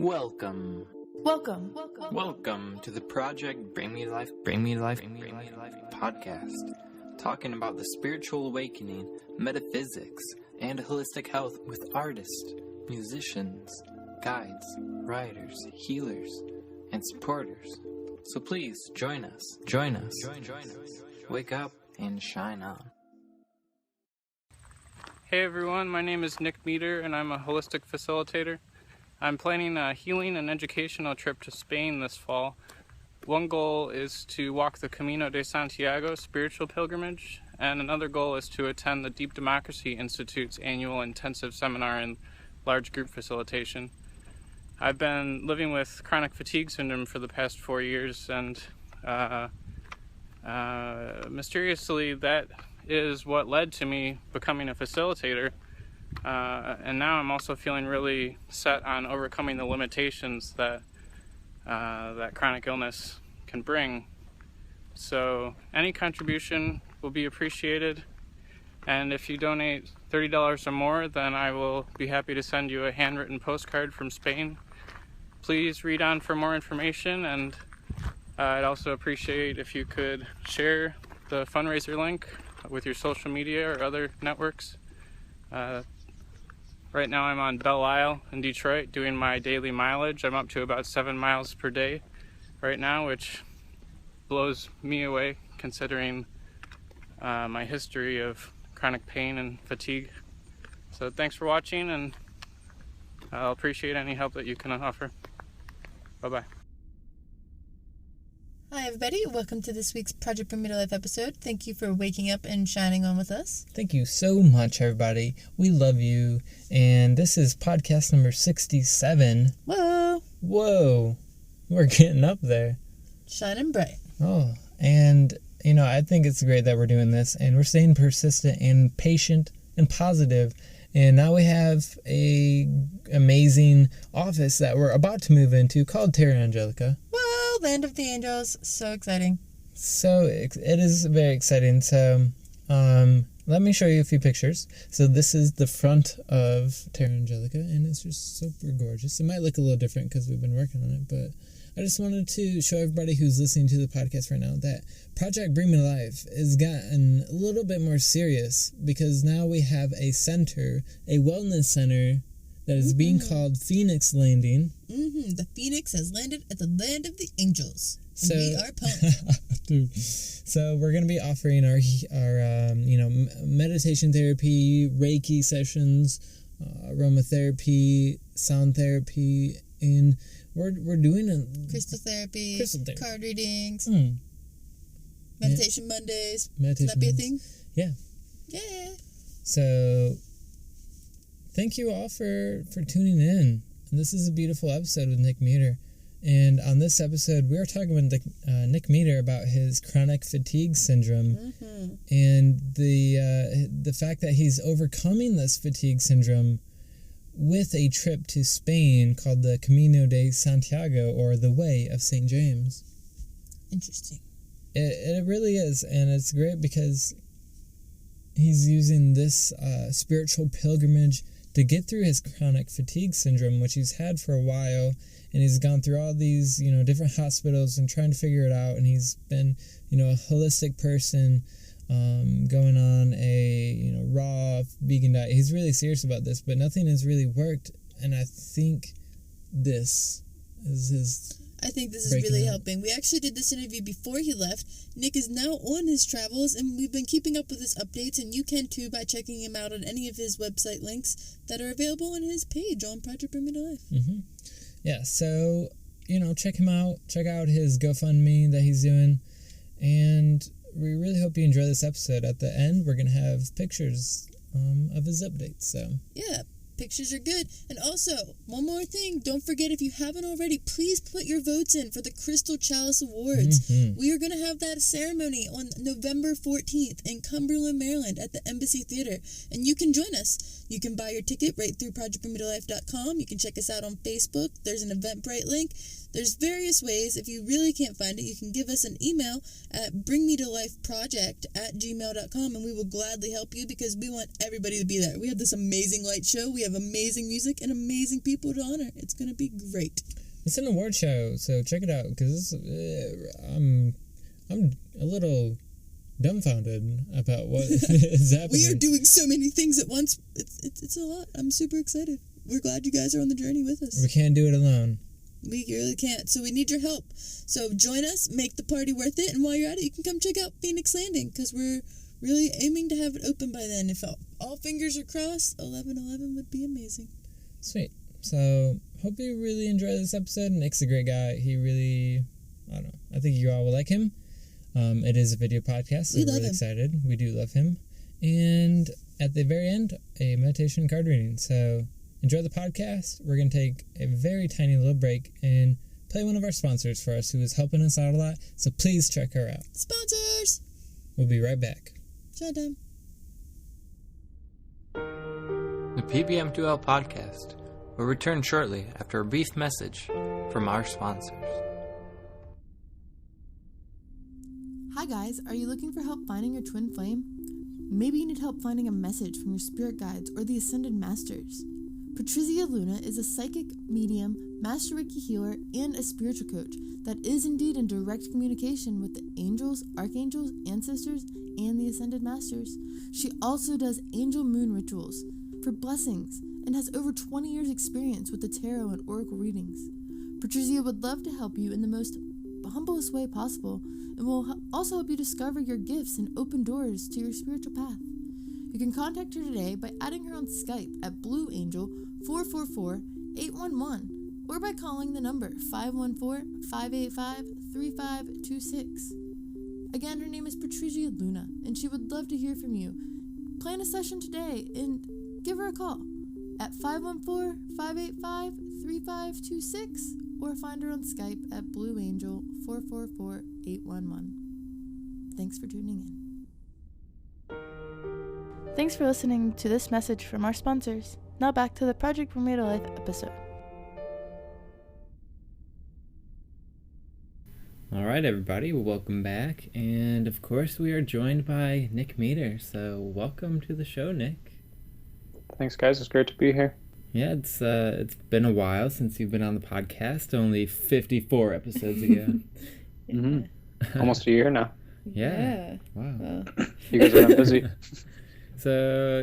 Welcome to the Project Bring Me Life podcast, talking about the spiritual awakening, metaphysics, and holistic health with artists, musicians, guides, writers, healers, and supporters. So please join us. Wake up and shine on. Hey everyone, my name is Nick Meador and I'm a holistic facilitator. I'm planning a healing and educational trip to Spain this fall. One goal is to walk the Camino De Santiago spiritual pilgrimage, and another goal is to attend the Deep Democracy Institute's annual intensive seminar in large group facilitation. I've been living with chronic fatigue syndrome for the past 4 years, and mysteriously that is what led to me becoming a facilitator. And now I'm also feeling really set on overcoming the limitations that that chronic illness can bring. So any contribution will be appreciated, and if you donate $30 or more, then I will be happy to send you a handwritten postcard from Spain. Please read on for more information, and I'd also appreciate if you could share the fundraiser link with your social media or other networks. Right now I'm on Belle Isle in Detroit doing my daily mileage. I'm up to about 7 miles per day right now, which blows me away considering my history of chronic pain and fatigue. So thanks for watching, and I'll appreciate any help that you can offer. Bye-bye. Hi everybody, welcome to this week's Project Bring Me to Life episode. Thank you for waking up and shining on with us. Thank you so much, everybody. We love you, and this is podcast number 67. Whoa, we're getting up there. Shining bright. Oh, and I think it's great that we're doing this, and we're staying persistent and patient and positive. And now we have a amazing office that we're about to move into called Terra Angelica. Whoa, Land of the Angels. So exciting. So it is very exciting. So let me show you a few pictures. So this is the front of Terra Angelica, and it's just super gorgeous. It might look a little different because we've been working on it, but I just wanted to show everybody who's listening to the podcast right now that Project Bring Me to Life has gotten a little bit more serious, because now we have a center, a wellness center that is being called Phoenix Landing. The Phoenix has landed at the Land of the Angels, and we are pumped. Dude. So we're going to be offering our meditation therapy, Reiki sessions, aromatherapy, sound therapy, and we're doing crystal therapy, card readings, meditation Mondays. Can that be a thing? Yeah. Yeah. So thank you all for tuning in. And this is a beautiful episode with Nick Meador. And on this episode, we are talking with Nick Meador about his chronic fatigue syndrome, and the fact that he's overcoming this fatigue syndrome with a trip to Spain called the Camino de Santiago, or the Way of St. James. Interesting. It really is, and it's great because he's using this spiritual pilgrimage to get through his chronic fatigue syndrome, which he's had for a while, and he's gone through all these, different hospitals and trying to figure it out, and he's been, a holistic person, going on a raw vegan diet. He's really serious about this, but nothing has really worked, and I think this is really helping. We actually did this interview before he left. Nick is now on his travels, and we've been keeping up with his updates, and you can too by checking him out on any of his website links that are available on his page on Project Bring Me to Life. Yeah, so check him out. Check out his GoFundMe that he's doing, and we really hope you enjoy this episode. At the end, we're going to have pictures of his updates. So yeah, pictures are good. And also, one more thing, don't forget, if you haven't already, please put your votes in for the Crystal Chalice Awards. We are going to have that ceremony on November 14th in Cumberland, Maryland at the Embassy Theater, and you can join us. You can buy your ticket right through projectbringmetolife.com. You can check us out on Facebook. There's an Eventbrite link. There's various ways. If you really can't find it, you can give us an email at bringmetolifeproject@gmail.com, and we will gladly help you, because we want everybody to be there. We have this amazing light show. We have amazing music and amazing people to honor. It's going to be great. It's an award show, so check it out, because I'm a little dumbfounded about what is happening. We are doing so many things at once. It's a lot. I'm super excited. We're glad you guys are on the journey with us. We can't do it alone. We really can't, so we need your help. So join us, make the party worth it, and while you're at it, you can come check out Phoenix Landing, because we're really aiming to have it open by then. If all fingers are crossed, 11/11 would be amazing. Sweet. So, hope you really enjoy this episode. Nick's a great guy. He really, I don't know, I think you all will like him. It is a video podcast, so we're really excited. We do love him. And at the very end, a meditation card reading. So, enjoy the podcast. We're going to take a very tiny little break and play one of our sponsors for us who is helping us out a lot. So, please check her out. Sponsors! We'll be right back. Showtime. The PBM2L podcast will return shortly after a brief message from our sponsors. Hi guys, are you looking for help finding your twin flame? Maybe you need help finding a message from your spirit guides or the Ascended Masters. Patrizia Luna is a psychic, medium, master Reiki healer, and a spiritual coach that is indeed in direct communication with the angels, archangels, ancestors, and the Ascended Masters. She also does angel moon rituals for blessings and has over 20 years experience with the tarot and oracle readings. Patrizia would love to help you in the most humblest way possible and will also help you discover your gifts and open doors to your spiritual path. You can contact her today by adding her on Skype at Blue Angel 444-811 or by calling the number 514-585-3526. Again, her name is Patrizia Luna, and she would love to hear from you. Plan a session today and give her a call at 514-585-3526 or find her on Skype at Blue Angel 444-811. Thanks for tuning in. Thanks for listening to this message from our sponsors. Now back to the Project Meador Life episode. All right, everybody, welcome back. And of course, we are joined by Nick Meador. So welcome to the show, Nick. Thanks, guys. It's great to be here. Yeah, it's been a while since you've been on the podcast. Only 54 episodes ago. Mm-hmm. Almost a year now. Yeah. Wow. You guys are busy. So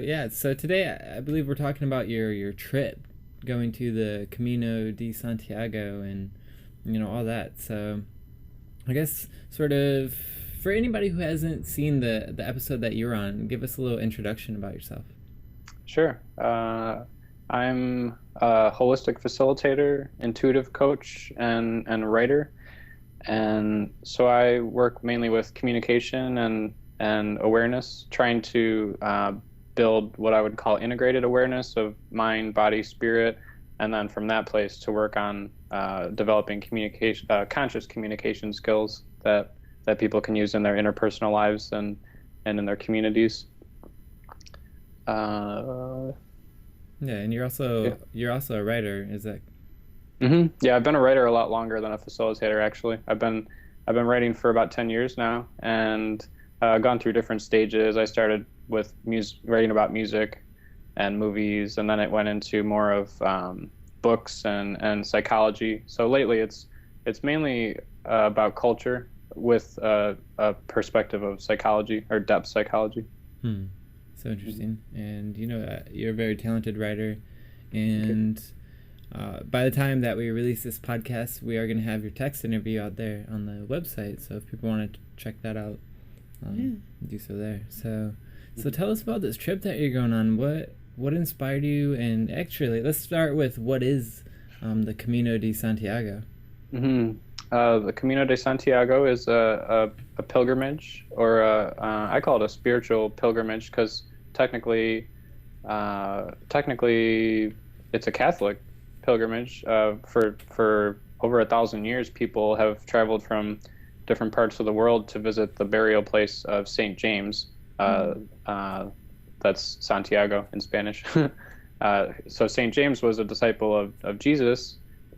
today I believe we're talking about your trip going to the Camino de Santiago and all that. So I guess sort of for anybody who hasn't seen the episode that you're on, give us a little introduction about yourself. Sure. I'm a holistic facilitator, intuitive coach, and writer. And so I work mainly with communication and awareness, trying to build what I would call integrated awareness of mind, body, spirit, and then from that place to work on developing conscious communication skills that people can use in their interpersonal lives and in their communities. Yeah, and you're also a writer, is that? Mm-hmm. Yeah, I've been a writer a lot longer than a facilitator. Actually, I've been writing for about 10 years now, and gone through different stages. I started with writing about music and movies, and then it went into more of books and psychology. So lately, it's mainly about culture with a perspective of psychology or depth psychology. So interesting. And you're a very talented writer, and by the time that we release this podcast, we are going to have your text interview out there on the website. So if people want to check that out, do so there. So tell us about this trip that you're going on. What inspired you? And actually, let's start with what is the Camino de Santiago. Mm-hmm. The Camino de Santiago is a pilgrimage, or I call it a spiritual pilgrimage, because technically it's a Catholic pilgrimage. For over 1,000 years, people have traveled from different parts of the world to visit the burial place of Saint James. That's Santiago in Spanish. So Saint James was a disciple of Jesus,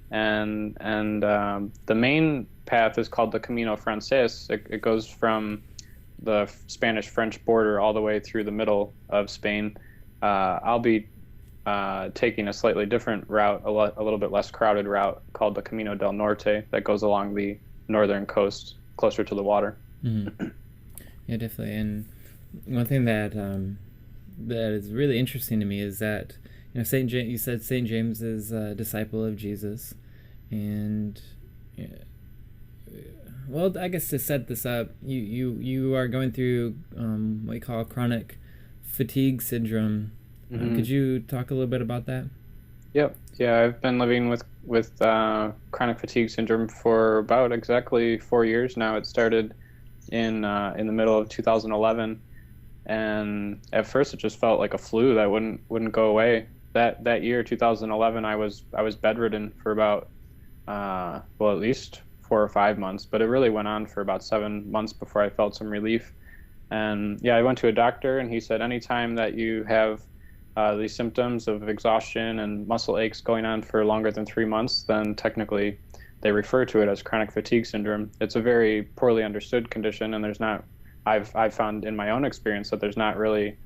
and the main path is called the Camino Frances. It goes from the Spanish-French border all the way through the middle of Spain. I'll be taking a slightly different route, a little bit less crowded route called the Camino del Norte that goes along the northern coast, closer to the water. Mm-hmm. Yeah, definitely. And one thing that that is really interesting to me is that, you know, you said St. James is a disciple of Jesus, and well, I guess to set this up, you are going through what you call chronic fatigue syndrome. Mm-hmm. Could you talk a little bit about that? Yep. Yeah, I've been living with chronic fatigue syndrome for about exactly 4 years now. It started in the middle of 2011, and at first it just felt like a flu that wouldn't go away. That year, 2011, I was bedridden for about well, at least 4 or 5 months, but it really went on for about 7 months before I felt some relief. And yeah, I went to a doctor, and he said anytime that you have these symptoms of exhaustion and muscle aches going on for longer than 3 months, then technically they refer to it as chronic fatigue syndrome. It's a very poorly understood condition, and I've found in my own experience that there's not really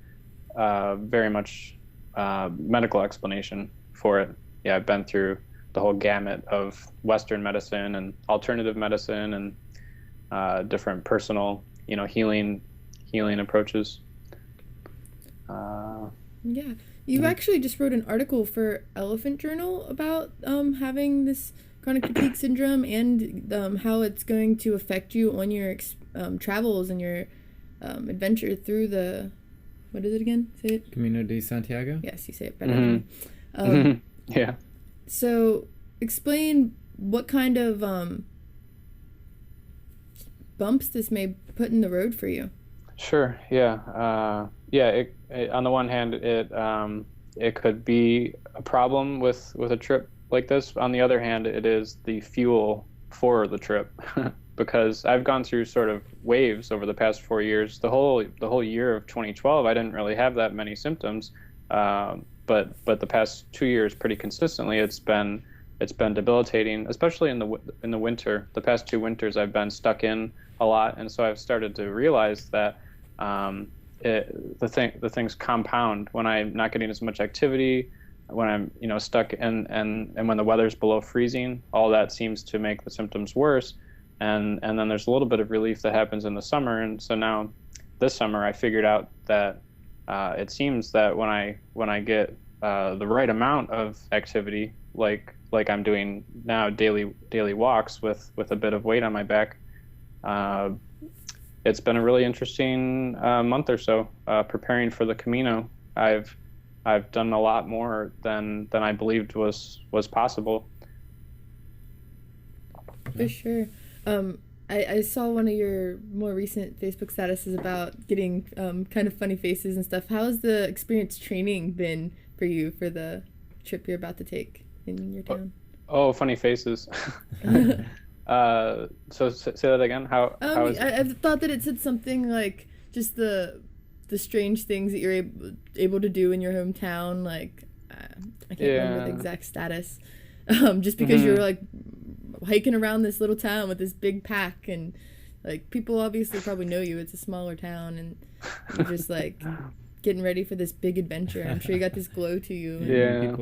very much medical explanation for it. Yeah, I've been through the whole gamut of Western medicine and alternative medicine and different personal, healing approaches. Yeah. You actually just wrote an article for Elephant Journal about having this chronic fatigue syndrome and how it's going to affect you on your travels and your adventure through the, what is it again? Say it. Camino De Santiago? Yes, you say it better. Mm-hmm. Yeah. So explain what kind of bumps this may put in the road for you. Sure. Yeah. It on the one hand, it could be a problem with a trip like this. On the other hand, it is the fuel for the trip because I've gone through sort of waves over the past 4 years. The whole year of 2012, I didn't really have that many symptoms, but the past 2 years, pretty consistently, it's been debilitating, especially in the winter. The past 2 winters, I've been stuck in a lot, and so I've started to realize that the things compound when I'm not getting as much activity, when I'm stuck and when the weather's below freezing. All that seems to make the symptoms worse, and then there's a little bit of relief that happens in the summer. And so now this summer I figured out that it seems that when I get the right amount of activity, like I'm doing now, daily walks with a bit of weight on my back, it's been a really interesting month or so preparing for the Camino. I've done a lot more than I believed was possible. For sure. I saw one of your more recent Facebook statuses about getting kind of funny faces and stuff. How has the experience training been for you for the trip you're about to take in your town? Oh, funny faces. So say that again. How is I thought that it said something like just the strange things that you're able to do in your hometown. Like I can't remember the exact status. Just because you're like hiking around this little town with this big pack, and like people obviously probably know you. It's a smaller town, and you're just like getting ready for this big adventure. I'm sure you got this glow to you. Yeah.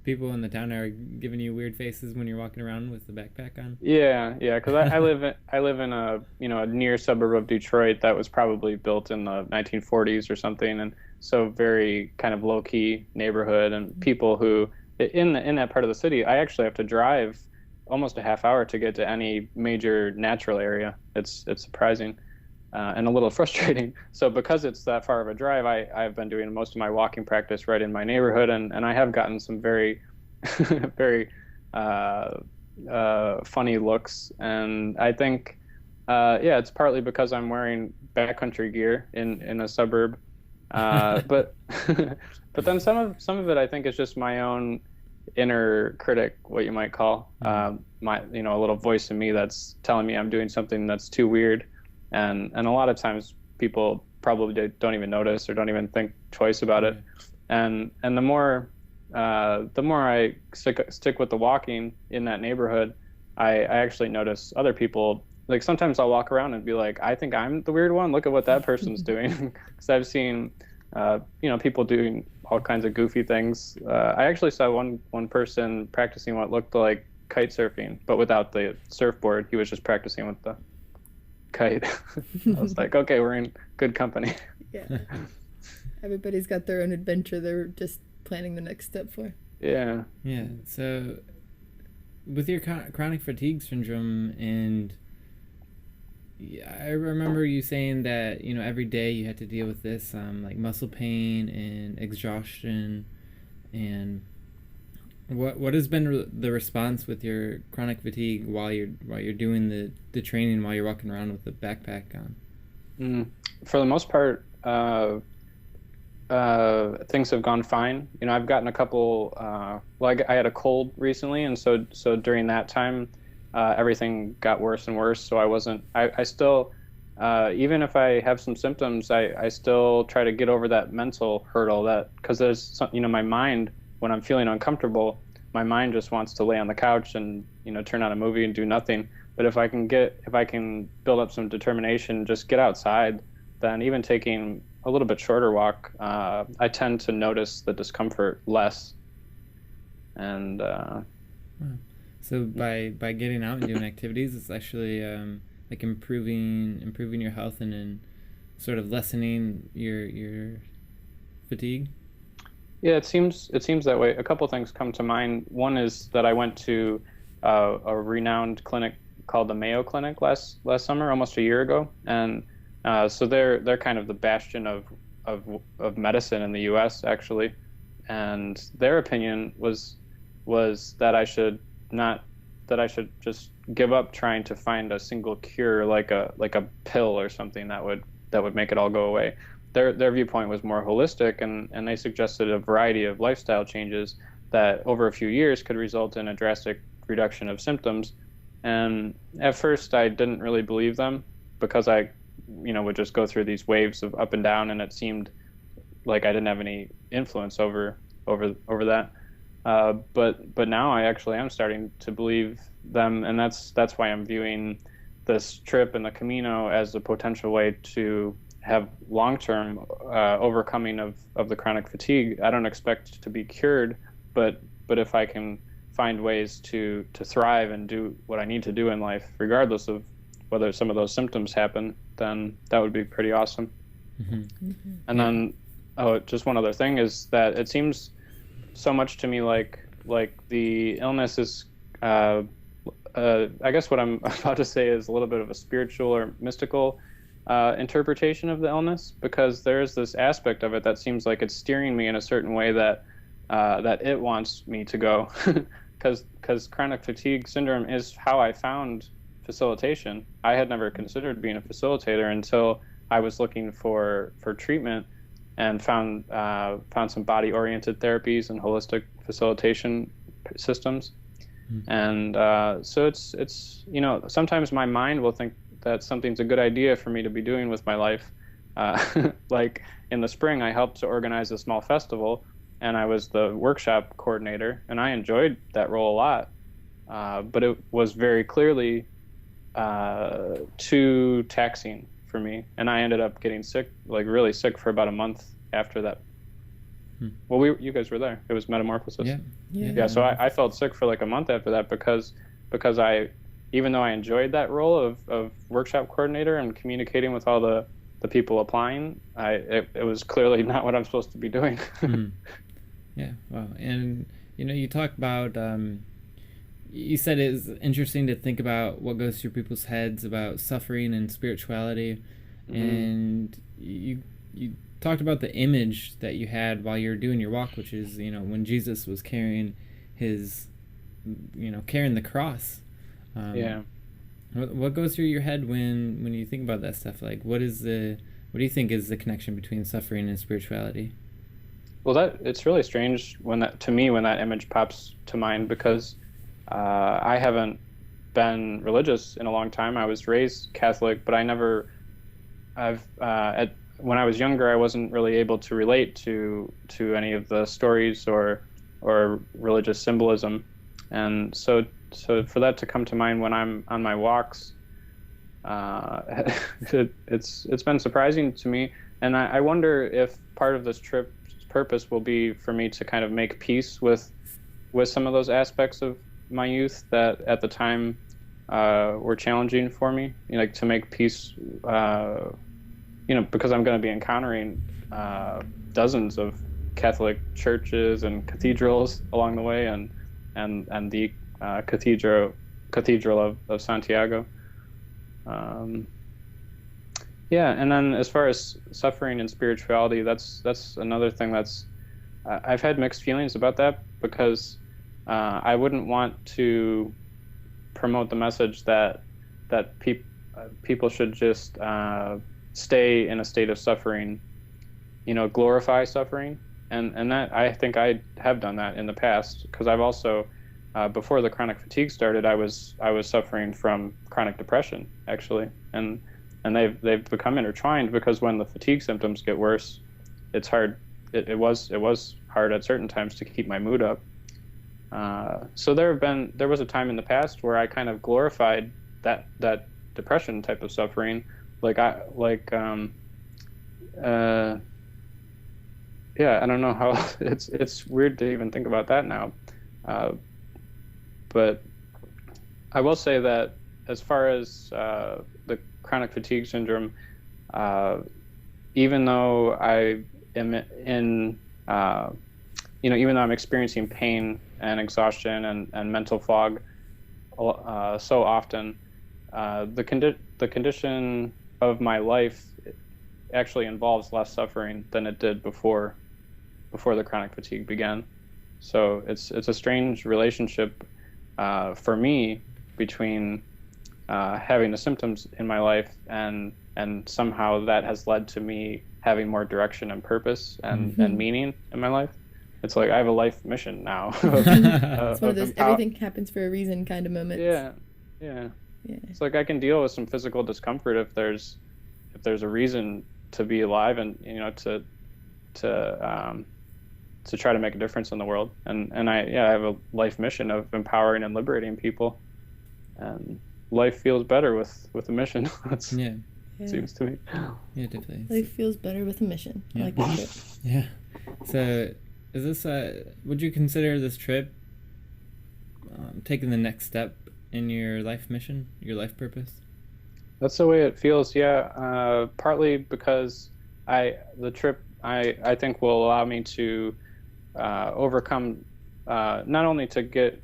People in the town are giving you weird faces when you're walking around with the backpack on. Yeah, because I live in a a near suburb of Detroit that was probably built in the 1940s or something, and so very kind of low key neighborhood, and people who in that part of the city, I actually have to drive almost a half hour to get to any major natural area. It's surprising. And a little frustrating. So because it's that far of a drive, I've been doing most of my walking practice right in my neighborhood, and I have gotten some very, very funny looks. And I think, it's partly because I'm wearing backcountry gear in a suburb. But then some of it I think is just my own inner critic, what you might call, a little voice in me that's telling me I'm doing something that's too weird. And a lot of times people probably don't even notice or don't even think twice about it. And the more I stick with the walking in that neighborhood, I actually notice other people. Like sometimes I'll walk around and be like, I think I'm the weird one. Look at what that person's doing. Because I've seen people doing all kinds of goofy things. I actually saw one person practicing what looked like kite surfing, but without the surfboard. He was just practicing with the kite. I was like, okay, we're in good company. Yeah. Everybody's got their own adventure they're just planning the next step for. Yeah. Yeah. So with your chronic fatigue syndrome, and I remember you saying that, every day you had to deal with this, like muscle pain and exhaustion, and what has been the response with your chronic fatigue while you're doing the training, while you're walking around with the backpack on? For the most part, things have gone fine. I've gotten a couple. I had a cold recently, and so during that time, everything got worse and worse. So I still, even if I have some symptoms, I still try to get over that mental hurdle, because there's my mind, when I'm feeling uncomfortable, my mind just wants to lay on the couch and turn on a movie and do nothing. But if I can build up some determination, just get outside, then even taking a little bit shorter walk, I tend to notice the discomfort less. And so by getting out and doing activities, it's actually like improving your health and then sort of lessening your fatigue. Yeah, it seems that way. A couple things come to mind. One is that I went to a renowned clinic called the Mayo Clinic last summer, almost a year ago, and so they're kind of the bastion of medicine in the U.S. actually, and their opinion was that I should just give up trying to find a single cure, like a pill or something that would make it all go away. Their viewpoint was more holistic, and they suggested a variety of lifestyle changes that over a few years could result in a drastic reduction of symptoms. And at first I didn't really believe them, because I would just go through these waves of up and down, and it seemed like I didn't have any influence over that. But now I actually am starting to believe them, and that's why I'm viewing this trip and the Camino as a potential way to have long-term overcoming of the chronic fatigue. I don't expect to be cured, but if I can find ways to thrive and do what I need to do in life, regardless of whether some of those symptoms happen, then that would be pretty awesome. Mm-hmm. And then, just one other thing is that it seems so much to me like the illness is, I guess what I'm about to say is a little bit of a spiritual or mystical interpretation of the illness, because there's this aspect of it that seems like it's steering me in a certain way that it wants me to go, because chronic fatigue syndrome is how I found facilitation. I had never considered being a facilitator until I was looking for treatment, and found some body-oriented therapies and holistic facilitation systems. And so it's sometimes my mind will think that something's a good idea for me to be doing with my life. Like in the spring, I helped to organize a small festival, and I was the workshop coordinator, and I enjoyed that role a lot. But it was very clearly too taxing for me, and I ended up getting sick, like really sick, for about a month after that. Well, you guys were there. It was Metamorphosis. Yeah. So I felt sick for like a month after that, because I, even though I enjoyed that role of workshop coordinator and communicating with all the people applying, it was clearly not what I'm supposed to be doing. Yeah. Wow. And you talk about, you said it's interesting to think about what goes through people's heads about suffering and spirituality, and you talked about the image that you had while you were doing your walk, which is when Jesus was carrying carrying the cross. What goes through your head when you think about that stuff? Like, what do you think is the connection between suffering and spirituality? Well, it's really strange when that image pops to mind, because I haven't been religious in a long time. I was raised Catholic, but when I was younger, I wasn't really able to relate to any of the stories or religious symbolism, and so for that to come to mind when I'm on my walks, it's been surprising to me. And I wonder if part of this trip's purpose will be for me to kind of make peace with some of those aspects of my youth that at the time were challenging for me. You know, like to make peace, you know, because I'm going to be encountering dozens of Catholic churches and cathedrals along the way, and the Cathedral of Santiago. Yeah, and then as far as suffering and spirituality, that's another thing that's I've had mixed feelings about that, because I wouldn't want to promote the message that people should just stay in a state of suffering, you know, glorify suffering, and that I think I have done that in the past, because I've also before the chronic fatigue started, I was suffering from chronic depression, actually, and they've become intertwined, because when the fatigue symptoms get worse, it's hard. It was hard at certain times to keep my mood up. So there was a time in the past where I kind of glorified that depression type of suffering, yeah, I don't know how it's weird to even think about that now, but I will say that as far as the chronic fatigue syndrome, even though I am in, you know, even though I'm experiencing pain and exhaustion and mental fog so often, the condition of my life actually involves less suffering than it did before the chronic fatigue began. So it's a strange relationship for me between having the symptoms in my life and somehow that has led to me having more direction and purpose and meaning in my life. It's like I have a life mission now. It's one of those everything happens for a reason kind of moments. Yeah. It's like I can deal with some physical discomfort if there's a reason to be alive, and you know, to try to make a difference in the world. And I have a life mission of empowering and liberating people, and life feels better with a mission. That's seems to me. Yeah, definitely. Life feels better with a mission. Yeah. I like that trip. Yeah. So, is this would you consider this trip taking the next step in your life mission, your life purpose? That's the way it feels. Yeah. Partly because the trip I think will allow me to overcome, not only to get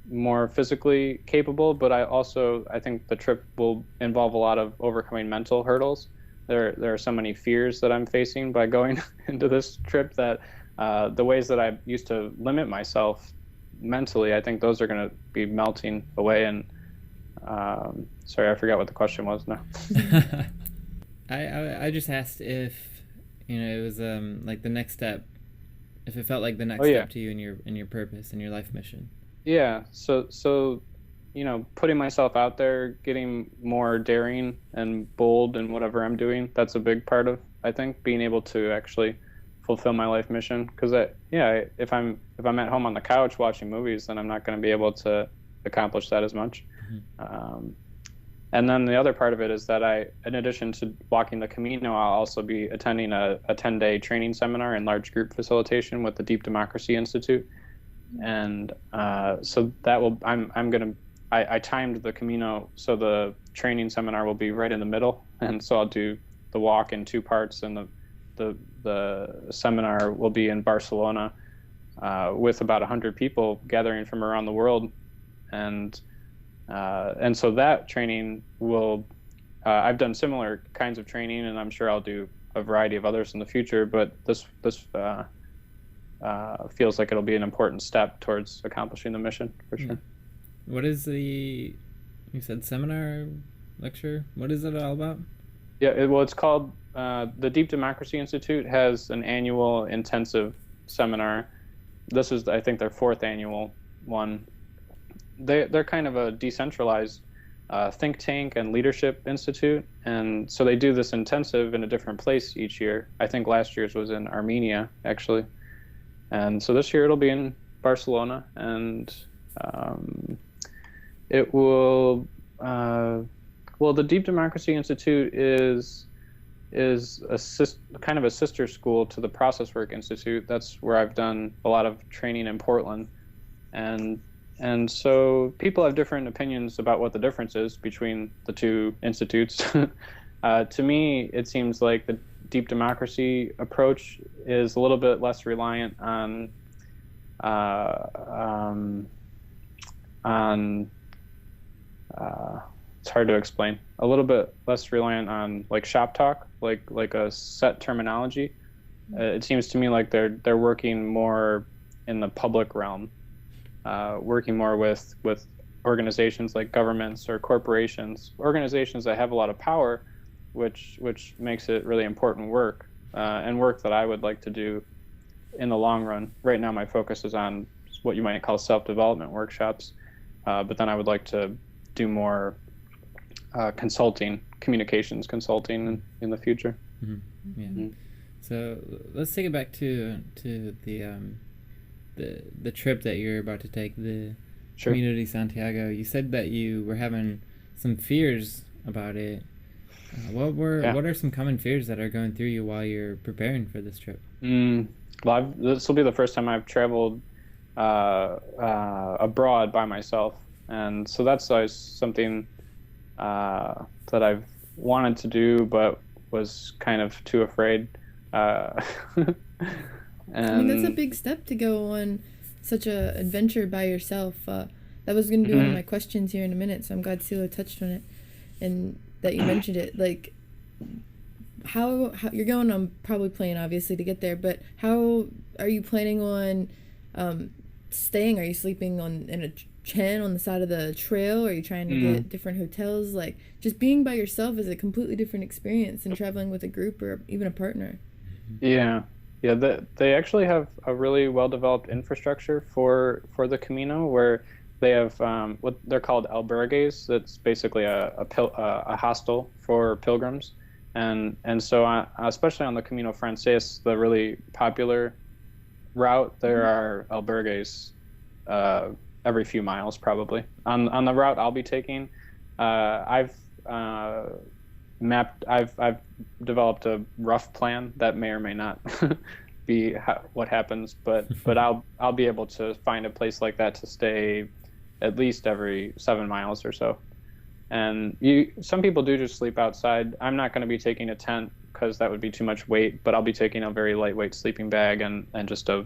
more physically capable, but I think the trip will involve a lot of overcoming mental hurdles. There are so many fears that I'm facing by going into this trip that the ways that I used to limit myself mentally, I think those are going to be melting away. And sorry, I forgot what the question was now. I just asked if, you know, it was like the next step, if it felt like the next step to you in your purpose and your life mission. Yeah. So, you know, putting myself out there, getting more daring and bold in whatever I'm doing, that's a big part of, I think, being able to actually fulfill my life mission. Because if I'm at home on the couch watching movies, then I'm not going to be able to accomplish that as much. And then the other part of it is that in addition to walking the Camino, I'll also be attending a 10-day training seminar in large group facilitation with the Deep Democracy Institute. And so that will, I timed the Camino, so the training seminar will be right in the middle. And so I'll do the walk in 2 parts, and the seminar will be in Barcelona with about 100 people gathering from around the world. And so that training will, I've done similar kinds of training, and I'm sure I'll do a variety of others in the future, but this feels like it'll be an important step towards accomplishing the mission, for sure. What is you said seminar, lecture? What is it all about? Yeah, it's called, the Deep Democracy Institute has an annual intensive seminar. This is, I think, their 4th annual one. They're kind of a decentralized think tank and leadership institute, and so they do this intensive in a different place each year. I think last year's was in Armenia, actually. And so this year it'll be in Barcelona, and it will, the Deep Democracy Institute is is kind of a sister school to the Process Work Institute. That's where I've done a lot of training in Portland, and so people have different opinions about what the difference is between the two institutes. To me, it seems like the deep democracy approach is a little bit less reliant on it's hard to explain. A little bit less reliant on like shop talk, like a set terminology. It seems to me like they're working more in the public realm, working more with organizations like governments or corporations, organizations that have a lot of power, which makes it really important work, and work that I would like to do in the long run. Right now, my focus is on what you might call self-development workshops, but then I would like to do more consulting, communications consulting in the future. Mm-hmm. Yeah. Mm-hmm. So let's take it back to the trip that you're about to take, the Sure. Camino de Santiago. You said that you were having some fears about it. What are some common fears that are going through you while you're preparing for this trip? Well, this will be the first time I've traveled abroad by myself, and so that's always something that I've wanted to do, but was kind of too afraid. I mean, that's a big step to go on such a adventure by yourself. That was going to be one of my questions here in a minute, so I'm glad Silo touched on it and that you mentioned it. Like, how you're going on probably plane, obviously, to get there, but how are you planning on staying? Are you sleeping in a tent on the side of the trail? Are you trying to get different hotels? Like, just being by yourself is a completely different experience than traveling with a group or even a partner. Yeah, they actually have a really well-developed infrastructure for the Camino, where they have what they're called albergues. That's basically a hostel for pilgrims, and so especially on the Camino Frances, the really popular route, there are albergues every few miles probably. On the route I'll be taking, I've developed a rough plan that may or may not be what happens, but I'll be able to find a place like that to stay at least every 7 miles or so. And some people do just sleep outside. I'm not going to be taking a tent because that would be too much weight, but I'll be taking a very lightweight sleeping bag and just a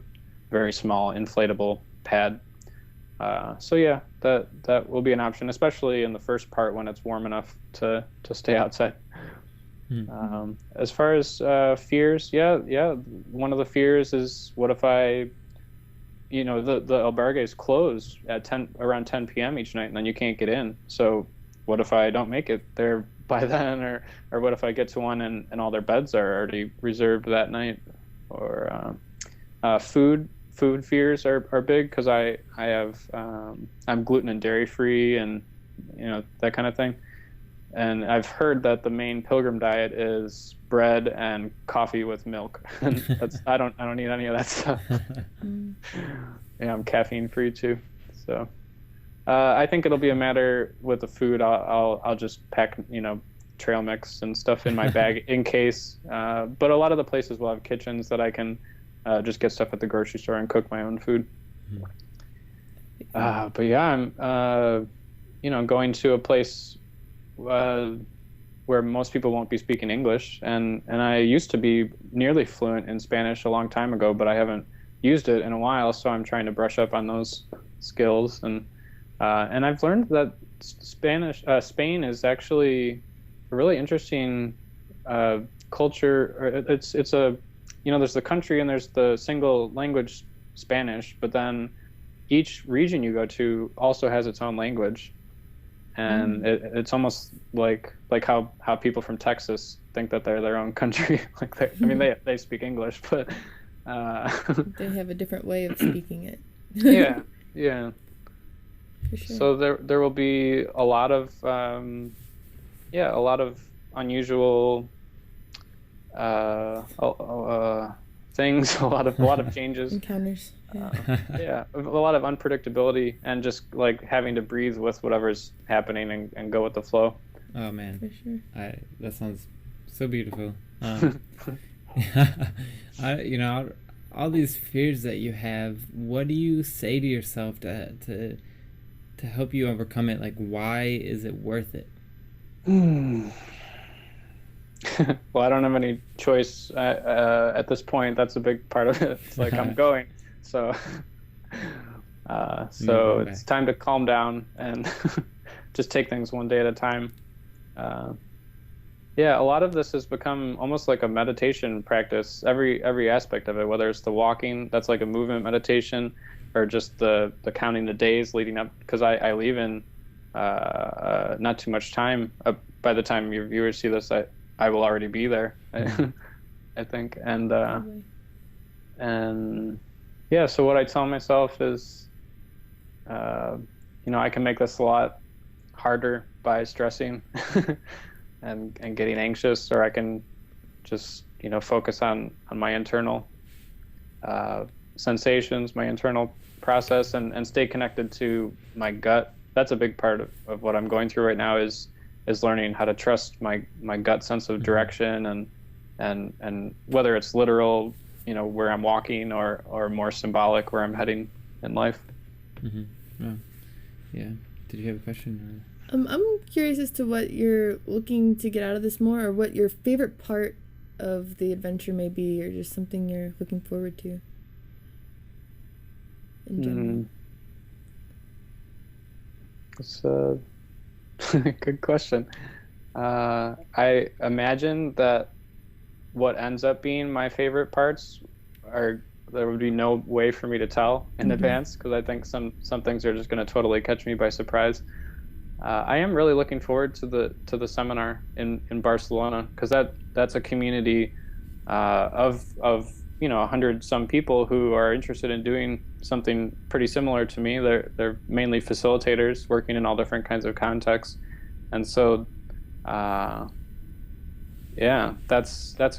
very small inflatable pad. So yeah, that will be an option, especially in the first part when it's warm enough to stay outside. As far as fears, yeah, one of the fears is, what if the albergues close at around 10 p.m. each night, and then you can't get in. So what if I don't make it there by then, or what if I get to one and all their beds are already reserved that night? Or food fears are big, because I'm gluten and dairy free, and that kind of thing. And I've heard that the main pilgrim diet is bread and coffee with milk. And I don't need any of that stuff. Yeah, I'm caffeine free too. So I think it'll be a matter with the food. I'll just pack trail mix and stuff in my bag in case. But a lot of the places will have kitchens that I can just get stuff at the grocery store and cook my own food. But yeah, I'm going to a place where most people won't be speaking English, and I used to be nearly fluent in Spanish a long time ago, but I haven't used it in a while, so I'm trying to brush up on those skills. And I've learned that Spain is actually a really interesting culture. It's a there's the country and there's the single language Spanish, but then each region you go to also has its own language. And it's almost like how people from Texas think that they're their own country. They speak English, but they have a different way of speaking it. yeah. For sure. So there will be a lot of unusual things, a lot of changes, encounters. A lot of unpredictability, and just like having to breathe with whatever's happening and go with the flow. Oh man, for sure. That sounds So beautiful. All these fears that you have, what do you say to yourself to help you overcome it? Like, why is it worth it? Well, I don't have any choice at this point. That's a big part of it. It's like I'm going, so it's time to calm down and just take things one day at a time. Yeah, a lot of this has become almost like a meditation practice. Every aspect of it, whether it's the walking, that's like a movement meditation, or just the counting the days leading up. Because I leave in not too much time. By the time your viewers see this, I will already be there. I think, and yeah. So what I tell myself is, I can make this a lot harder by stressing. And getting anxious, or I can just focus on my internal sensations, my internal process, and stay connected to my gut. That's a big part of what I'm going through right now is learning how to trust my gut sense of direction, and whether it's literal, where I'm walking, or more symbolic, where I'm heading in life. Yeah. Did you have a question? I'm curious as to what you're looking to get out of this more, or what your favorite part of the adventure may be, or just something you're looking forward to in general. That's a good question. I imagine that what ends up being my favorite parts there would be no way for me to tell in advance, because I think some things are just going to totally catch me by surprise. I am really looking forward to the seminar in Barcelona, because that's a community of 100 some people who are interested in doing something pretty similar to me. They're mainly facilitators working in all different kinds of contexts, and so that's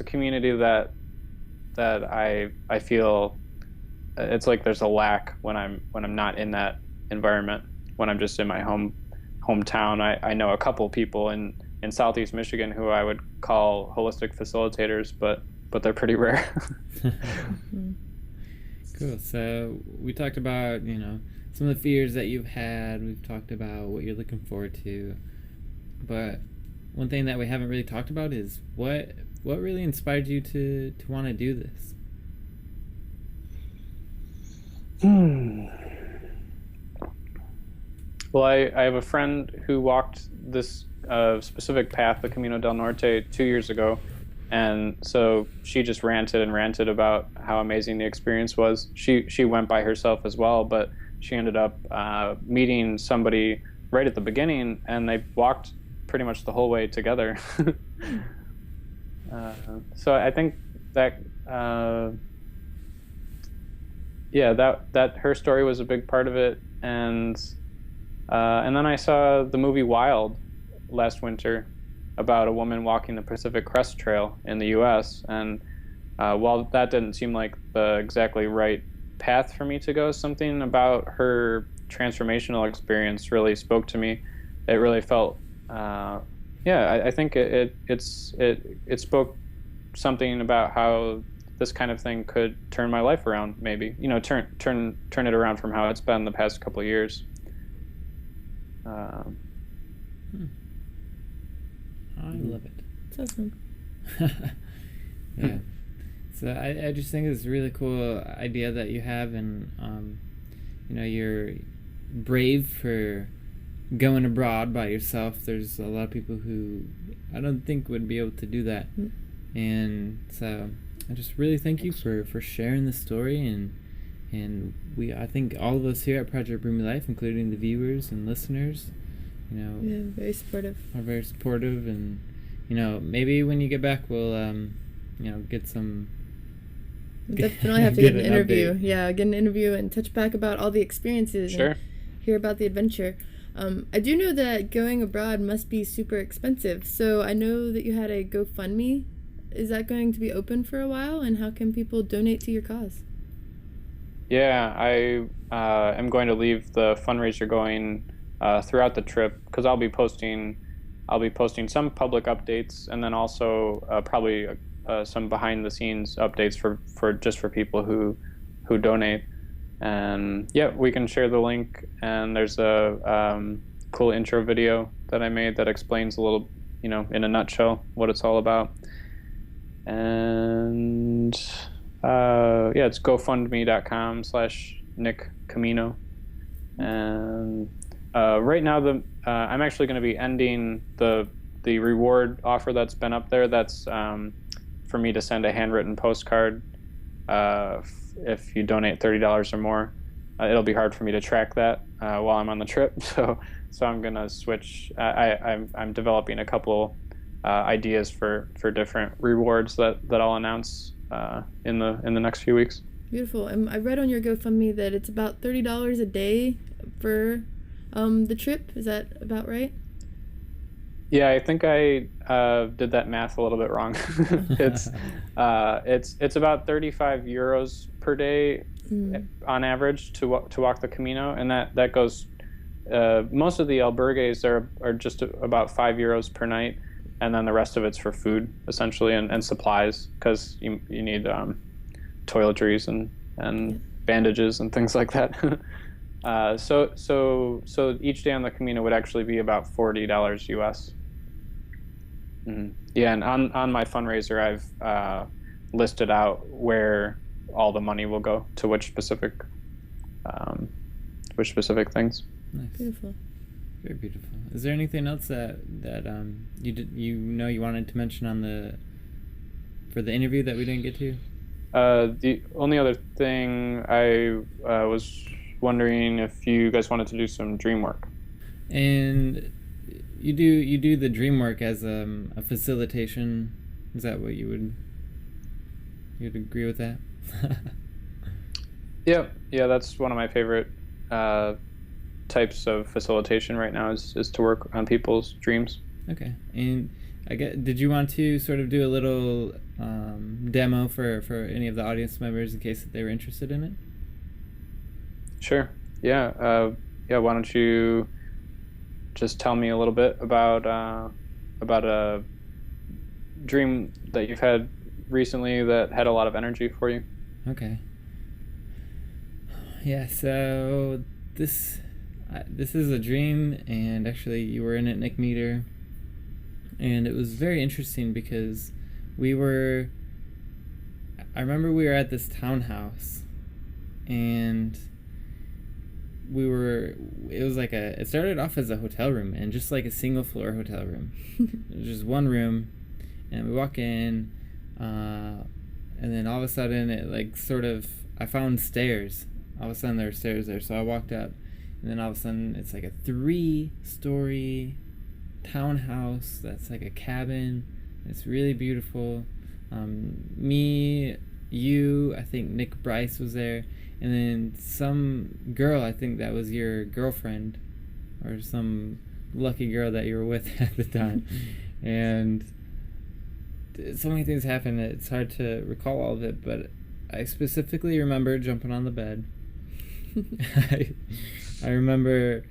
a community that I feel it's like there's a lack when I'm not in that environment. When I'm just in my hometown, I know a couple people in Southeast Michigan who I would call holistic facilitators, but they're pretty rare. Cool. So we talked about some of the fears that you've had. We've talked about what you're looking forward to, but one thing that we haven't really talked about is what really inspired you to want to do this. Well, I have a friend who walked this specific path, the Camino del Norte, 2 years ago. And so she just ranted about how amazing the experience was. She went by herself as well, but she ended up meeting somebody right at the beginning, and they walked pretty much the whole way together. So I think that that her story was a big part of it. And then I saw the movie Wild last winter about a woman walking the Pacific Crest Trail in the U.S. And while that didn't seem like the exactly right path for me to go, something about her transformational experience really spoke to me. It really felt, I think it spoke something about how this kind of thing could turn my life around. Maybe turn it around from how it's been the past couple of years. I love it. That's awesome. Yeah. So I just think it's a really cool idea that you have, and you're brave for going abroad by yourself. There's a lot of people who I don't think would be able to do that. And so I just really thank you for sharing the story, and I think all of us here at Project Bring Me Life, including the viewers and listeners, very supportive. Are very supportive, and maybe when you get back, we'll get some. Definitely have to get an interview. Yeah, get an interview and touch back about all the experiences. Sure. And hear about the adventure. I do know that going abroad must be super expensive. So I know that you had a GoFundMe. Is that going to be open for a while? And how can people donate to your cause? Yeah, I am going to leave the fundraiser going throughout the trip, because I'll be posting I'll be posting some public updates, and then also probably some behind the scenes updates for people who donate. And yeah, we can share the link, and there's a cool intro video that I made that explains a little, in a nutshell what it's all about. And yeah, it's gofundme.com/Nick Camino. And right now I'm actually going to be ending the reward offer that's been up there. That's for me to send a handwritten postcard if you donate $30 or more. It'll be hard for me to track that while I'm on the trip, so I'm gonna switch. I'm developing a couple ideas for different rewards that I'll announce in the next few weeks. Beautiful. I read on your GoFundMe that it's about $30 a day for the trip. Is that about right? Yeah, I think I did that math a little bit wrong. It's about 35 euros per day on average to walk the Camino, and that goes. Most of the albergues are just about 5 euros per night, and then the rest of it's for food essentially and supplies, because you need toiletries and bandages and things like that. So each day on the Camino would actually be about $40 US. Mm-hmm. Yeah, and on my fundraiser, I've listed out where all the money will go to which specific things. Nice. Beautiful. Very beautiful. Is there anything else that you wanted to mention for the interview that we didn't get to? The only other thing I was wondering if you guys wanted to do some dream work. And you do the dream work as a facilitation. Is that what you'd agree with that? Yeah, that's one of my favorite types of facilitation right now is to work on people's dreams. Okay. And did you want to sort of do a little demo for any of the audience members in case that they were interested in it? Sure. Yeah. Why don't you just tell me a little bit about a dream that you've had recently that had a lot of energy for you? Okay. Yeah. So this is a dream, and actually you were in it, Nick Meador, and it was very interesting because I remember we were at this townhouse, and it started off as a hotel room, and just like a single floor hotel room. It was just one room, and we walk in, and then all of a sudden I found stairs. All of a sudden there were stairs there, so I walked up, and then all of a sudden it's like a 3-story townhouse that's like a cabin. It's really beautiful. Me, you, I think Nick Bryce was there, and then some girl, I think that was your girlfriend, or some lucky girl that you were with at the time. And so many things happened that it's hard to recall all of it, but I specifically remember jumping on the bed. I remember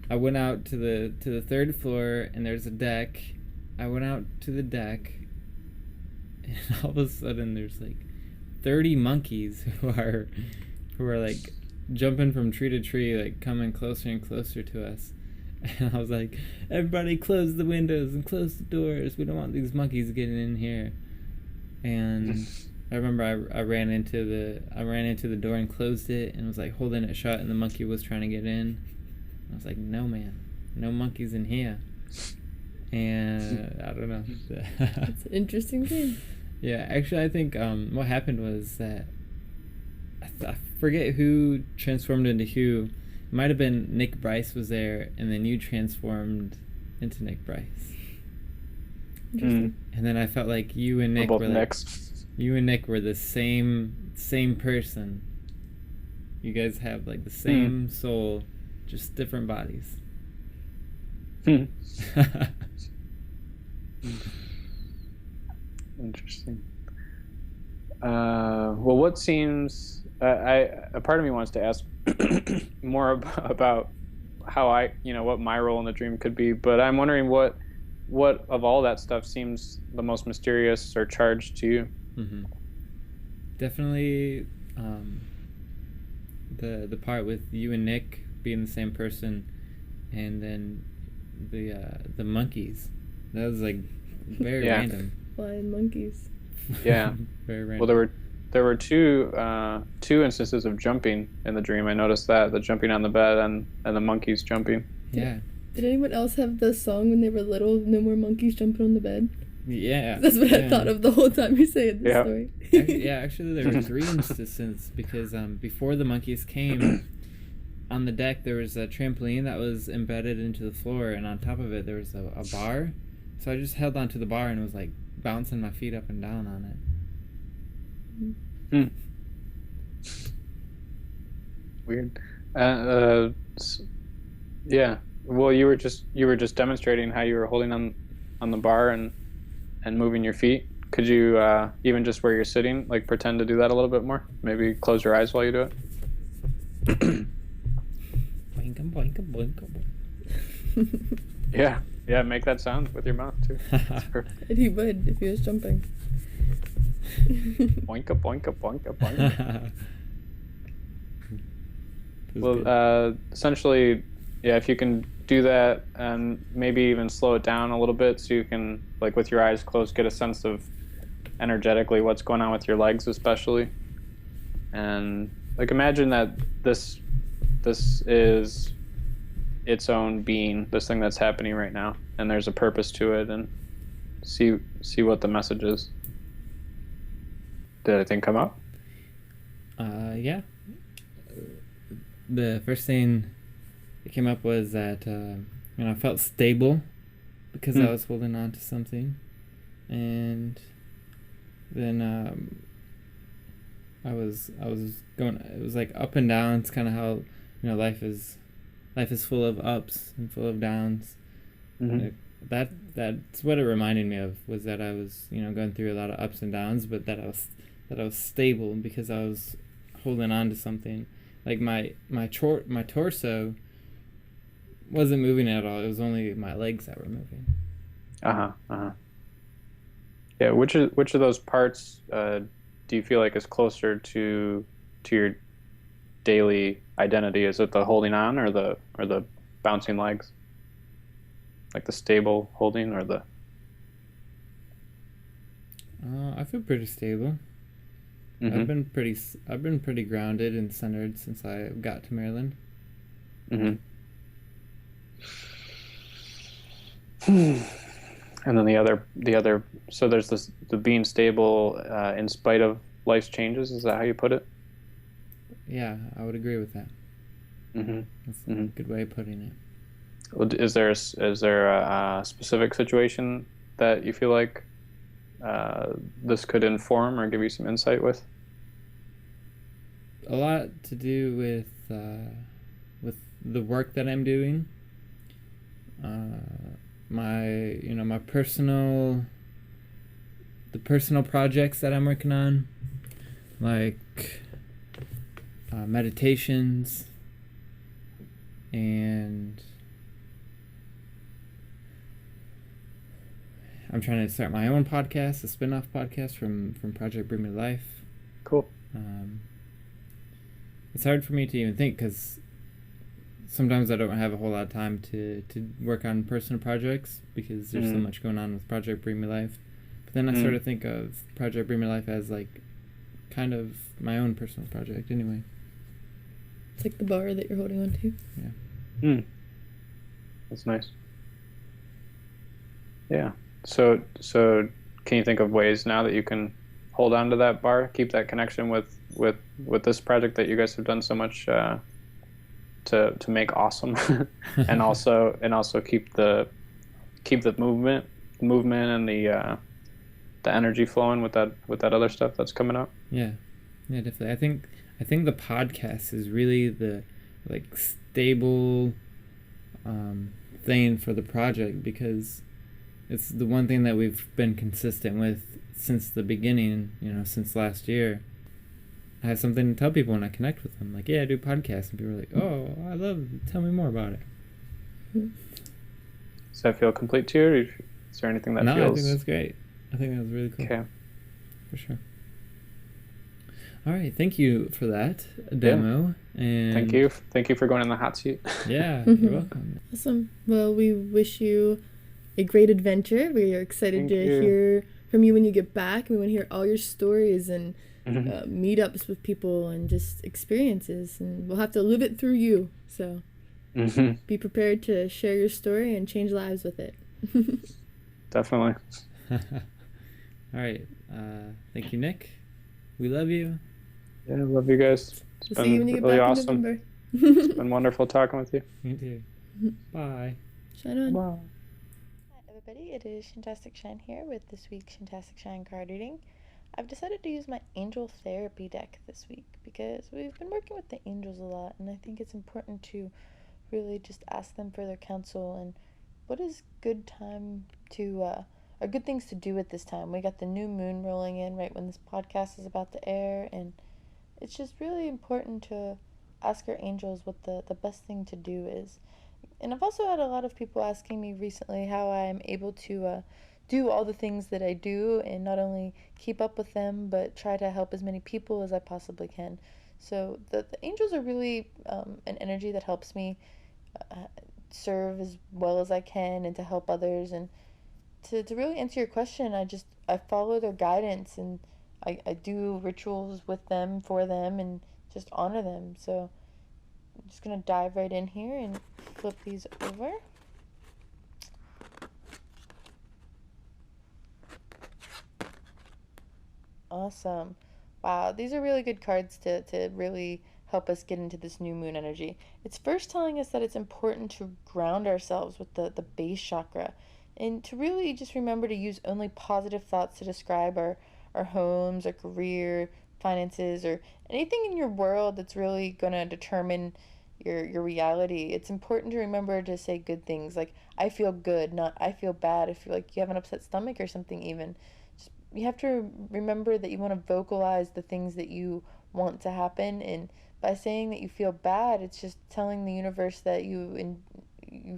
I went out to the 3rd floor, and there's a deck. I went out to the deck, and all of a sudden there's like 30 monkeys who are like jumping from tree to tree, like coming closer and closer to us. And I was like, everybody close the windows and close the doors. We don't want these monkeys getting in here. And I remember I ran into the door and closed it and was like holding it shut, and the monkey was trying to get in. I was like, no man, no monkeys in here. And I don't know. It's an interesting thing. Yeah, actually I think what happened was that I forget who transformed into who. It might have been Nick Bryce was there, and then you transformed into Nick Bryce. Interesting. And then I felt like you and Nick were the same person. You guys have like the same soul, just different bodies. Interesting. Well, what seems a part of me wants to ask more about how what my role in the dream could be, but I'm wondering what what of all that stuff seems the most mysterious or charged to you? Definitely the part with you and Nick being the same person, and then the monkeys. That was like very random. Flying monkeys. Yeah. Very random. Well, there were two instances of jumping in the dream. I noticed that, the jumping on the bed and the monkeys jumping. Yeah. Did anyone else have the song when they were little, No More Monkeys Jumping on the Bed? Yeah. That's what I thought of the whole time you saying this story. Actually, there were 3 instances, because before the monkeys came, on the deck there was a trampoline that was embedded into the floor, and on top of it there was a bar. So I just held onto the bar and was like bouncing my feet up and down on it. Weird. Yeah. Well, you were just demonstrating how you were holding on the bar and moving your feet. Could you even just where you're sitting, like pretend to do that a little bit more? Maybe close your eyes while you do it. Boinka, boinka, boinka, boinka. Yeah. Make that sound with your mouth too. And he would if he was jumping. Boinka, boinka, boinka, boinka. Well, essentially, yeah, if you can do that and maybe even slow it down a little bit, so you can, like, with your eyes closed, get a sense of energetically what's going on with your legs especially. And like imagine that this is its own being, this thing that's happening right now, and there's a purpose to it, and see what the message is. Did anything come up? Yeah. The first thing that came up was that I felt stable because I was holding on to something, and then I was going. It was like up and down. It's kind of how life is full of ups and full of downs. Like, that's what it reminded me of, was that I was going through a lot of ups and downs, but that I was stable because I was holding on to something. Like my torso wasn't moving at all. It was only my legs that were moving. Yeah, which of those parts do you feel like is closer to your daily identity? Is it the holding on or the bouncing legs? Like the stable holding or the? I feel pretty stable. I've been pretty grounded and centered since I got to Maryland. And then the other. So there's the being stable in spite of life's changes. Is that how you put it? Yeah, I would agree with that. That's a good way of putting it. Is there a specific situation that you feel like this could inform or give you some insight with? A lot to do with the work that I'm doing. My personal projects that I'm working on, like meditations, and I'm trying to start my own podcast, a spin-off podcast from Project Bring Me Life. Cool. It's hard for me to even think because sometimes I don't have a whole lot of time to work on personal projects because there's so much going on with Project Bring Me Life. But then I sort of think of Project Bring Me Life as like kind of my own personal project anyway. It's like the bar that you're holding on to. Yeah. That's nice. Yeah. So can you think of ways now that you can hold on to that bar, keep that connection with this project that you guys have done so much to make awesome, and also keep the movement and the energy flowing with that other stuff that's coming up? Yeah, definitely. I think the podcast is really the like stable thing for the project, because it's the one thing that we've been consistent with since the beginning, since last year. I have something to tell people when I connect with them. Like, yeah, I do podcasts. And people are like, oh, I love it. Tell me more about it. Does that feel complete to you? Or Is there anything that No, feels... I think that's great. I think that was really cool. Okay. For sure. All right, thank you for that demo. Yeah. And Thank you for going in the hot seat. Yeah, you're welcome. Awesome. Well, we wish you a great adventure. We are excited to hear from you when you get back. We want to hear all your stories and meetups with people and just experiences, and we'll have to live it through you. So be prepared to share your story and change lives with it. Definitely. All right. Thank you, Nick. We love you. Yeah, I love you guys. It's We'll see you when you get really back awesome. in November. It's been wonderful talking with you. Me too. Bye. Shine on. Bye. Hi everybody, it is Shantastic Shine here with this week's Shantastic Shine card reading. I've decided to use my Angel Therapy deck this week because we've been working with the angels a lot, and I think it's important to really just ask them for their counsel and what is good time to or good things to do at this time. We got the new moon rolling in right when this podcast is about to air, and it's just really important to ask our angels what the best thing to do is. And I've also had a lot of people asking me recently how I'm able to do all the things that I do and not only keep up with them, but try to help as many people as I possibly can. So the angels are really an energy that helps me serve as well as I can and to help others. And to really answer your question, I follow their guidance, and I do rituals with them, for them, and just honor them. So I'm just going to dive right in here and flip these over. Awesome. Wow, these are really good cards to really help us get into this new moon energy. It's first telling us that it's important to ground ourselves with the base chakra, and to really just remember to use only positive thoughts to describe our homes, our career, finances, or anything in your world that's really going to determine your reality. It's important to remember to say good things, like I feel good, not I feel bad. If you're like you have an upset stomach or something, even you have to remember that you want to vocalize the things that you want to happen, and by saying that you feel bad, it's just telling the universe that you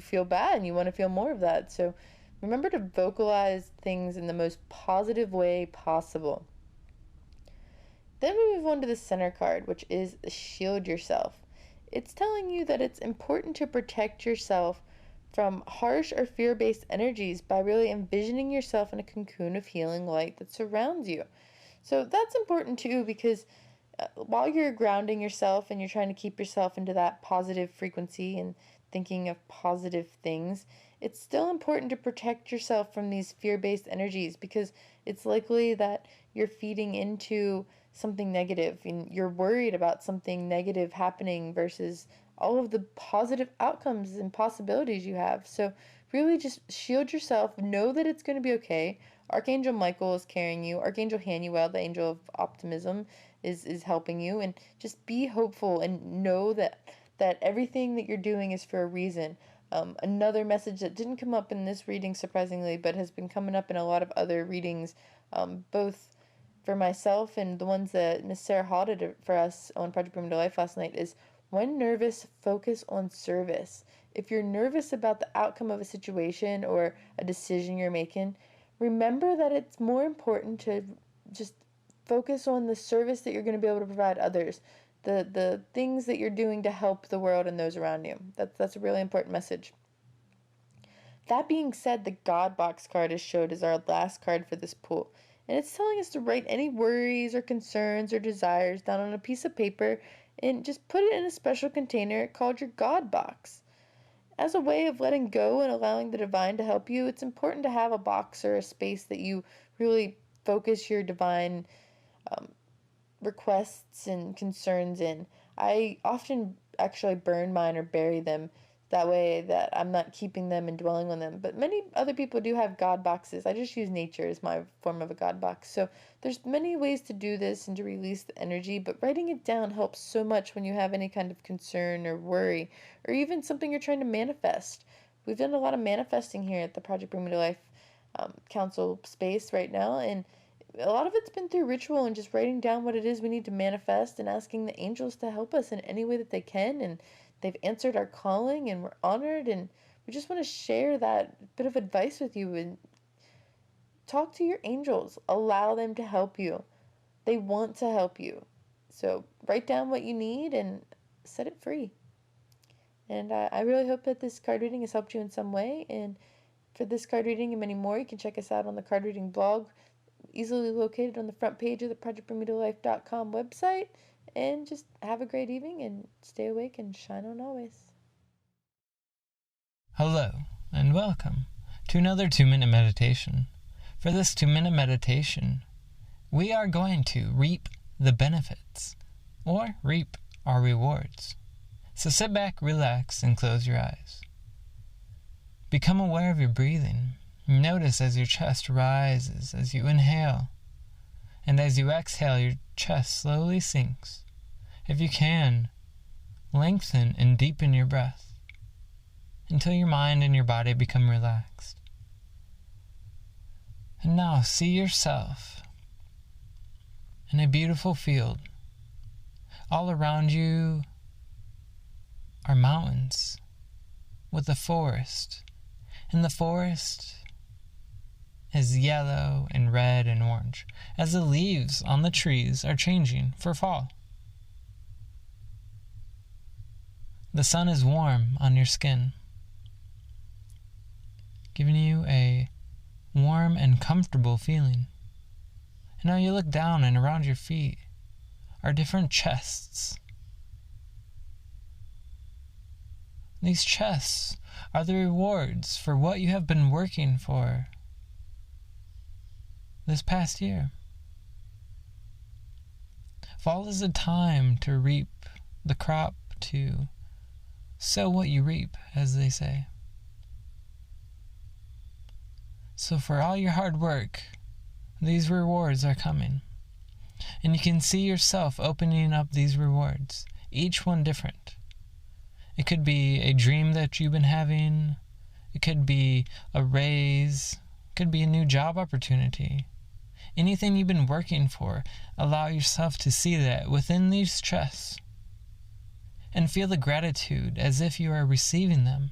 feel bad and you want to feel more of that. So remember to vocalize things in the most positive way possible. Then we move on to the center card, which is shield yourself. It's telling you that it's important to protect yourself from harsh or fear-based energies by really envisioning yourself in a cocoon of healing light that surrounds you. So that's important too, because while you're grounding yourself and you're trying to keep yourself into that positive frequency and thinking of positive things, it's still important to protect yourself from these fear-based energies, because it's likely that you're feeding into something negative and you're worried about something negative happening versus all of the positive outcomes and possibilities you have. So really just shield yourself. Know that it's going to be okay. Archangel Michael is carrying you. Archangel Hanuel, the angel of optimism, is helping you. And just be hopeful and know that everything that you're doing is for a reason. Another message that didn't come up in this reading, surprisingly, but has been coming up in a lot of other readings, both for myself and the ones that Miss Sarah Hall did for us on Project Bring Me to Life last night, is when nervous, focus on service. If you're nervous about the outcome of a situation or a decision you're making, remember that it's more important to just focus on the service that you're going to be able to provide others, the things that you're doing to help the world and those around you. That's a really important message. That being said, the God Box card is showed as our last card for this pool. And it's telling us to write any worries or concerns or desires down on a piece of paper and just put it in a special container called your God Box. As a way of letting go and allowing the divine to help you, it's important to have a box or a space that you really focus your divine requests and concerns in. I often actually burn mine or bury them, that way that I'm not keeping them and dwelling on them. But many other people do have God boxes. I just use nature as my form of a God box. So there's many ways to do this and to release the energy, but writing it down helps so much when you have any kind of concern or worry, or even something you're trying to manifest. We've done a lot of manifesting here at the Project Bring Me to Life Council space right now, and a lot of it's been through ritual and just writing down what it is we need to manifest and asking the angels to help us in any way that they can. And they've answered our calling and we're honored, and we just want to share that bit of advice with you and talk to your angels. Allow them to help you. They want to help you. So write down what you need and set it free. And I really hope that this card reading has helped you in some way. And for this card reading and many more, you can check us out on the card reading blog, easily located on the front page of the projectbermudalife.com website. And just have a great evening and stay awake and shine on always. Hello, and welcome to another 2-minute meditation. For this 2-minute meditation, we are going to reap the benefits, or reap our rewards. So sit back, relax, and close your eyes. Become aware of your breathing. Notice as your chest rises as you inhale, and as you exhale, your chest slowly sinks. If you can, lengthen and deepen your breath until your mind and your body become relaxed. And now see yourself in a beautiful field. All around you are mountains with a forest, and the forest is yellow and red and orange as the leaves on the trees are changing for fall. The sun is warm on your skin, giving you a warm and comfortable feeling. And now you look down, and around your feet are different chests. These chests are the rewards for what you have been working for this past year. Fall is a time to reap the crop, to sow what you reap, as they say. So for all your hard work, these rewards are coming. And you can see yourself opening up these rewards, each one different. It could be a dream that you've been having. It could be a raise. It could be a new job opportunity. Anything you've been working for, allow yourself to see that within these chests and feel the gratitude as if you are receiving them.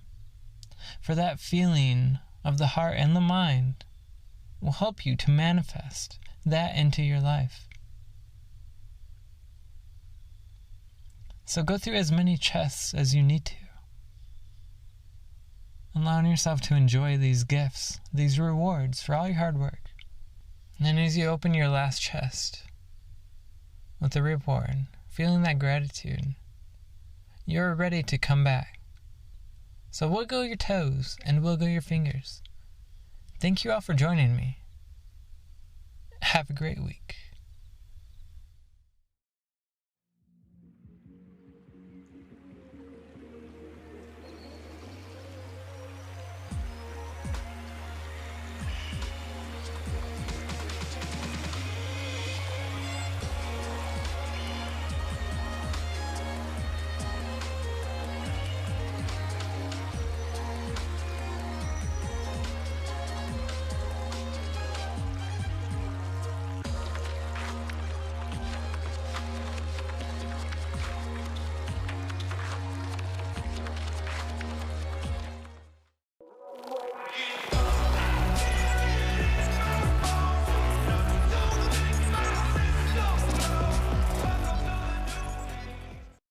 For that feeling of the heart and the mind will help you to manifest that into your life. So go through as many chests as you need to, allowing yourself to enjoy these gifts, these rewards for all your hard work. And then as you open your last chest with the reward, feeling that gratitude, you're ready to come back. So wiggle your toes and wiggle your fingers. Thank you all for joining me. Have a great week.